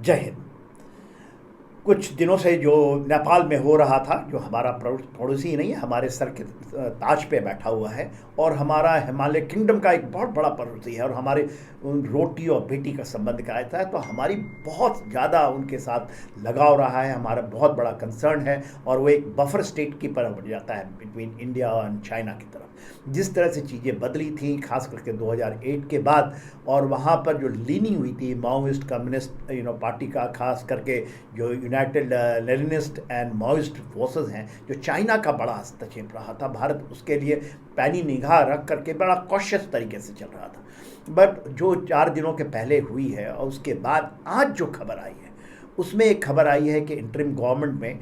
जय हिंद। कुछ दिनों से जो नेपाल में हो रहा था, जो हमारा पड़ोसी ही नहीं है, हमारे सर के ताज पे बैठा हुआ है और हमारा हिमालय किंगडम का एक बहुत बड़ा पड़ोसी है और हमारे रोटी और बेटी का संबंध कहता है, तो हमारी बहुत ज़्यादा उनके साथ लगाव रहा है, हमारा बहुत बड़ा कंसर्न है और वो एक बफर स्टेट की तरह बन जाता है बिटवीन इंडिया और चाइना की तरफ। जिस तरह से चीज़ें बदली थी खास करके 2008 के बाद, और वहाँ पर जो लीनिंग हुई थी माओइस्ट कम्युनिस्ट पार्टी का, खास करके जो United Leninist and Maoist forces हैं, जो चाइना का बड़ा हस्तक्षेप रहा था, भारत उसके लिए पैनी निगाह रख करके बड़ा कॉशियस तरीके से चल रहा था। बट जो 4 दिनों के पहले हुई है और उसके बाद आज जो खबर आई है, उसमें एक खबर आई है कि इंटरिम गवर्नमेंट में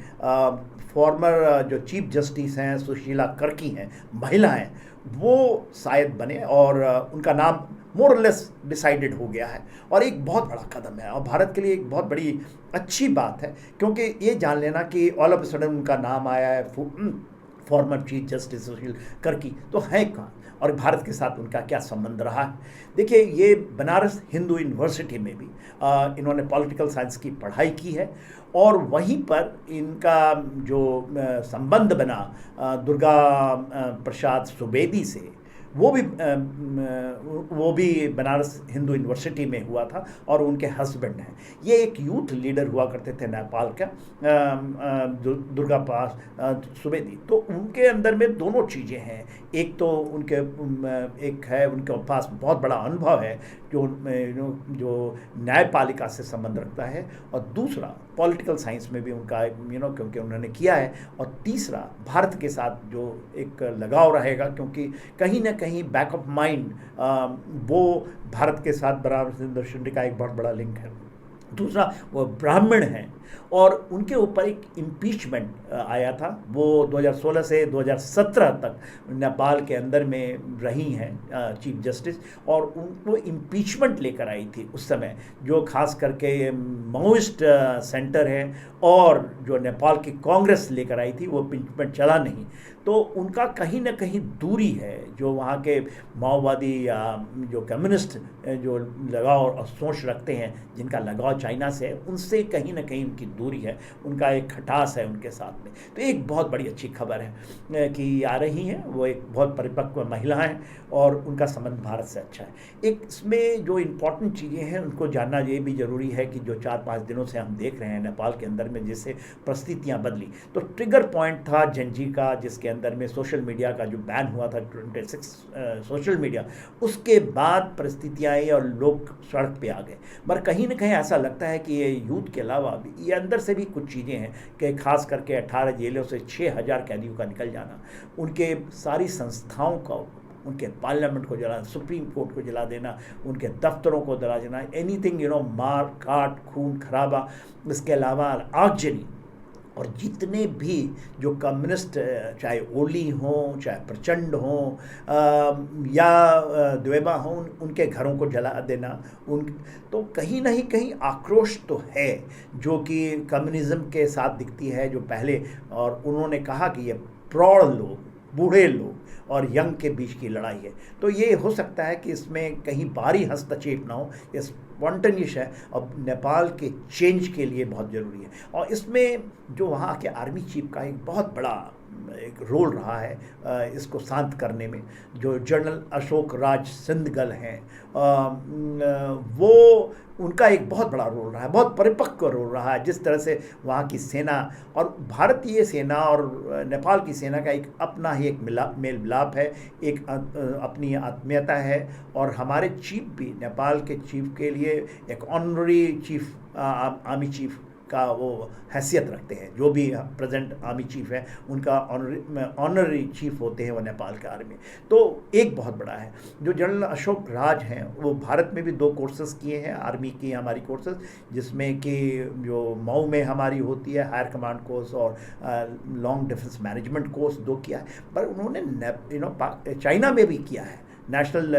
फॉर्मर जो चीफ जस्टिस हैं सुशीला कर्की हैं, महिला हैं, वो शायद बने और उनका नाम मोरलेस डिसाइडेड हो गया है और एक बहुत बड़ा कदम है और भारत के लिए एक बहुत बड़ी अच्छी बात है, क्योंकि ये जान लेना कि ऑल ऑफ सडन उनका नाम आया है फॉर्मर चीफ जस्टिस सुशील कर्की, तो है कहाँ और भारत के साथ उनका क्या संबंध रहा है। देखिए, ये बनारस हिंदू यूनिवर्सिटी में भी इन्होंने पॉलिटिकल साइंस की पढ़ाई की है और वहीं पर इनका जो संबंध बना दुर्गा प्रसाद सुवेदी से, वो भी बनारस हिंदू यूनिवर्सिटी में हुआ था और उनके हस्बैंड हैं, ये एक यूथ लीडर हुआ करते थे नेपाल का, दुर्गा प्रसाद सुवेदी। तो उनके अंदर में दोनों चीज़ें हैं, एक तो उनके एक है उनके पास बहुत बड़ा अनुभव है जो न्यायपालिका से संबंध रखता है, और दूसरा पॉलिटिकल साइंस में भी उनका क्योंकि उन्होंने किया है, और तीसरा भारत के साथ जो एक लगाव रहेगा, क्योंकि कहीं ना कहीं बैक ऑफ माइंड वो भारत के साथ बनारस हिंदू यूनिवर्सिटी का एक बहुत बड़ा लिंक है। दूसरा, वो ब्राह्मण हैं और उनके ऊपर एक इम्पीचमेंट आया था, वो 2016 से 2017 तक नेपाल के अंदर में रही हैं चीफ जस्टिस, और उनको इम्पीचमेंट लेकर आई थी उस समय, जो खास करके माओइस्ट सेंटर है और जो नेपाल की कांग्रेस लेकर आई थी, वो इम्पीचमेंट चला नहीं। तो उनका कहीं ना कहीं दूरी है, जो वहाँ के माओवादी या जो कम्युनिस्ट जो लगाव और सोच रखते हैं, जिनका लगाव चाइना से है, उनसे कहीं ना कहीं उनकी दूरी है, उनका एक खटास है उनके साथ में। तो एक बहुत बड़ी अच्छी खबर है कि आ रही हैं, वो एक बहुत परिपक्व महिला हैं और उनका संबंध भारत से अच्छा है। एक इसमें जो इम्पोर्टेंट चीज़ें हैं उनको जानना ये भी ज़रूरी है कि जो 4-5 दिनों से हम देख रहे हैं नेपाल के अंदर में जैसे परिस्थितियाँ बदली, तो ट्रिगर पॉइंट था जनजी का, जिसके अंदर में सोशल मीडिया का जो बैन हुआ था 26 सोशल मीडिया, उसके बाद परिस्थितियाँ आई और लोग सड़क पे आ गए। मगर कहीं ना कहीं ऐसा लगता है कि ये यूथ के अलावा भी ये अंदर से भी कुछ चीज़ें हैं कि खास करके 18 जेलों से 6000 कैदियों का निकल जाना, उनके सारी संस्थाओं का, उनके पार्लियामेंट को जला, सुप्रीम कोर्ट को जला देना, उनके दफ्तरों को जला देना, एनीथिंग मार काट खून खराबा, इसके अलावा आगजनी, और जितने भी जो कम्युनिस्ट, चाहे ओली हों, चाहे प्रचंड हों या द्वेबा हों, उनके घरों को जला देना, उन तो कहीं ना कहीं आक्रोश तो है जो कि कम्युनिज्म के साथ दिखती है जो पहले, और उन्होंने कहा कि ये प्रौढ़ लोग, बूढ़े लोग और यंग के बीच की लड़ाई है। तो ये हो सकता है कि इसमें कहीं बाहरी हस्तक्षेप ना हो, ये स्पॉन्टेनियस है और नेपाल के चेंज के लिए बहुत ज़रूरी है। और इसमें जो वहाँ के आर्मी चीफ का एक बहुत बड़ा एक रोल रहा है इसको शांत करने में, जो जनरल अशोक राज सिंघल हैं, वो उनका एक बहुत बड़ा रोल रहा है, बहुत परिपक्व रोल रहा है। जिस तरह से वहाँ की सेना और भारतीय सेना और नेपाल की सेना का एक अपना ही एक मेल मिलाप है, एक अपनी आत्मीयता है, और हमारे चीफ भी नेपाल के चीफ के लिए एक ऑनरी चीफ आर्मी चीफ का वो हैसियत रखते हैं, जो भी प्रेजेंट आर्मी चीफ है उनका ऑनरी चीफ होते हैं वो नेपाल के आर्मी। तो एक बहुत बड़ा है जो जनरल अशोक राज हैं, वो भारत में भी 2 कोर्सेज़ किए हैं आर्मी की, हमारी कोर्सेज़, जिसमें कि जो मऊ में हमारी होती है हायर कमांड कोर्स और लॉन्ग डिफेंस मैनेजमेंट कोर्स 2 किया है, पर उन्होंने चाइना में भी किया है, नेशनल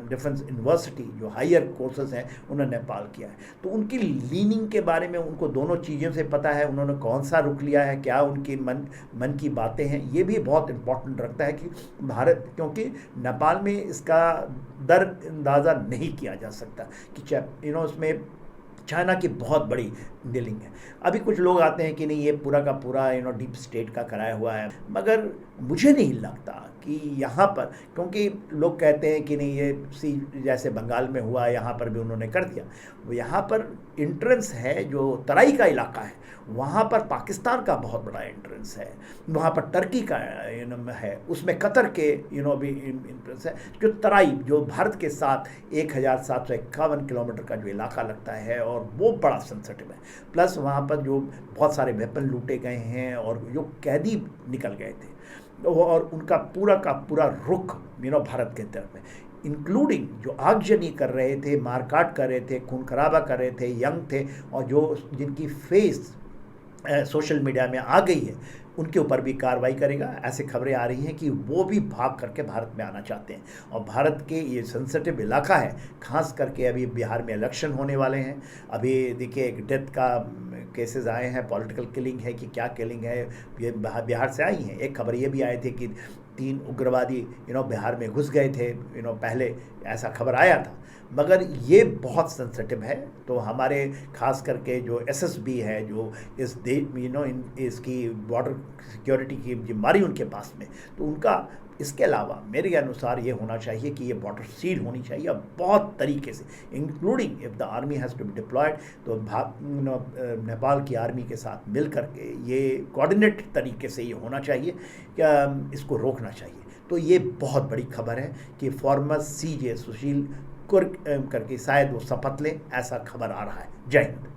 डिफेंस यूनिवर्सिटी जो हायर कोर्सेज हैं उन्होंने नेपाल किया है। तो उनकी लीनिंग के बारे में उनको दोनों चीज़ों से पता है, उन्होंने कौन सा रुख लिया है, क्या उनकी मन की बातें हैं, ये भी बहुत इम्पोर्टेंट रखता है कि भारत, क्योंकि नेपाल में इसका दर अंदाज़ा नहीं किया जा सकता कि उसमें चाइना की बहुत बड़ी डीलिंग है। अभी कुछ लोग आते हैं कि नहीं ये पूरा का पूरा डीप स्टेट का कराया हुआ है, मगर मुझे नहीं लगता कि यहाँ पर, क्योंकि लोग कहते हैं कि नहीं ये सी जैसे बंगाल में हुआ यहाँ पर भी उन्होंने कर दिया। वो यहाँ पर इंट्रेंस है जो तराई का इलाका है, वहाँ पर पाकिस्तान का बहुत बड़ा इंट्रेंस है, वहाँ पर टर्की का है, उसमें कतर के भी इंट्रेंस है। जो तराई जो भारत के साथ 1751 किलोमीटर का जो इलाका लगता है, और वो बड़ा सेंसिटिव है। प्लस वहाँ पर जो बहुत सारे वेपन लूटे गए हैं और जो कैदी निकल गए थे, और उनका पूरा का पूरा रुख भारत के तरफ है, इंक्लूडिंग जो आगजनी कर रहे थे, मारकाट कर रहे थे, खून खराबा कर रहे थे, यंग थे, और जो जिनकी फेस सोशल मीडिया में आ गई है, उनके ऊपर भी कार्रवाई करेगा। ऐसे खबरें आ रही हैं कि वो भी भाग करके भारत में आना चाहते हैं, और भारत के ये सेंसिटिव इलाका है, खास करके अभी बिहार में इलेक्शन होने वाले हैं। अभी देखिए एक डेथ का केसेस आए हैं, पॉलिटिकल किलिंग है कि क्या किलिंग है, ये बिहार से आई हैं। एक खबर ये भी आए थे कि 3 उग्रवादी बिहार में घुस गए थे, पहले ऐसा खबर आया था, मगर ये बहुत सेंसिटिव है। तो हमारे खास करके जो एसएसबी है, जो इस इसकी बॉर्डर सिक्योरिटी की जिम्मेदारी उनके पास में, तो उनका इसके अलावा मेरे अनुसार ये होना चाहिए कि ये बॉर्डर सील होनी चाहिए, अब बहुत तरीके से, including if the army has to be deployed, तो नेपाल की आर्मी के साथ मिल करके ये कोऑर्डिनेटेड तरीके से ये होना चाहिए, इसको रोकना चाहिए। तो ये बहुत बड़ी खबर है कि फॉर्मर सीजे सुशील कुर्क करके शायद वो शपथ लें, ऐसा खबर आ रहा है। जय हिंद।